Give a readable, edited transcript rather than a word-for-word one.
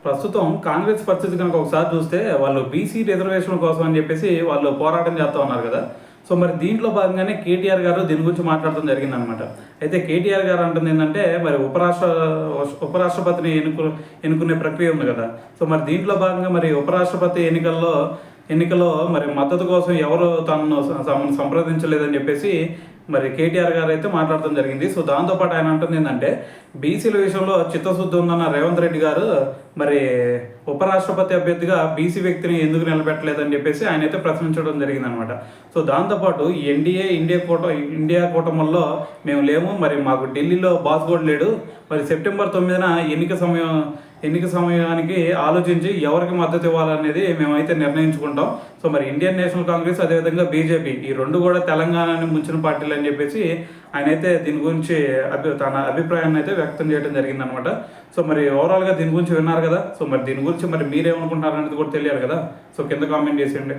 ప్రస్తుతం కాంగ్రెస్ పరిస్థితి కనుక ఒకసారి చూస్తే వాళ్ళు బీసీ రిజర్వేషన్ కోసం అని చెప్పేసి వాళ్ళు పోరాటం చేస్తూ ఉన్నారు కదా. సో మరి దీంట్లో భాగంగానే కేటీఆర్ గారు దీని గురించి మాట్లాడడం జరిగిందనమాట. అయితే కేటీఆర్ గారు అంటుంది ఏంటంటే మరి ఉపరాష్ట్రపతిని ఎన్నుకునే ప్రక్రియ ఉంది కదా. సో మరి దీంట్లో భాగంగా మరి ఉపరాష్ట్రపతి ఎన్నికల్లో మరి మద్దతు కోసం ఎవరు తనను సంప్రదించలేదని చెప్పేసి మరి కేటీఆర్ గారు అయితే మాట్లాడటం జరిగింది. సో దాంతోపాటు ఆయన అంటుంది ఏంటంటే బీసీల విషయంలో చిత్తశుద్ధి ఉందన్న రేవంత్ రెడ్డి గారు మరి ఉపరాష్ట్రపతి అభ్యర్థిగా బీసీ వ్యక్తిని ఎందుకు నిలబెట్టలేదని చెప్పేసి ఆయన అయితే ప్రశ్నించడం జరిగిందనమాట. సో దాంతోపాటు ఇండియా కూటమిలో మేము లేము, మరి మాకు ఢిల్లీలో బాస్ కూడా లేడు, మరి సెప్టెంబర్ 9న ఎన్నిక సమయానికి ఆలోచించి ఎవరికి మద్దతు ఇవ్వాలనేది మేమైతే నిర్ణయించుకుంటాం. సో మరి ఇండియన్ నేషనల్ కాంగ్రెస్ అదేవిధంగా బీజేపీ ఈ రెండు కూడా తెలంగాణని ముంచిన పార్టీలు అని చెప్పేసి ఆయన అయితే దీని గురించి తన అభిప్రాయాన్ని అయితే వ్యక్తం చేయడం జరిగిందనమాట. సో మరి ఓవరాల్గా దీని గురించి విన్నారు కదా. సో మరి దీని గురించి మరి మీరేమనుకుంటున్నారు అనేది కూడా తెలియాలి కదా. సో కింద కామెంట్ చేసేయండి.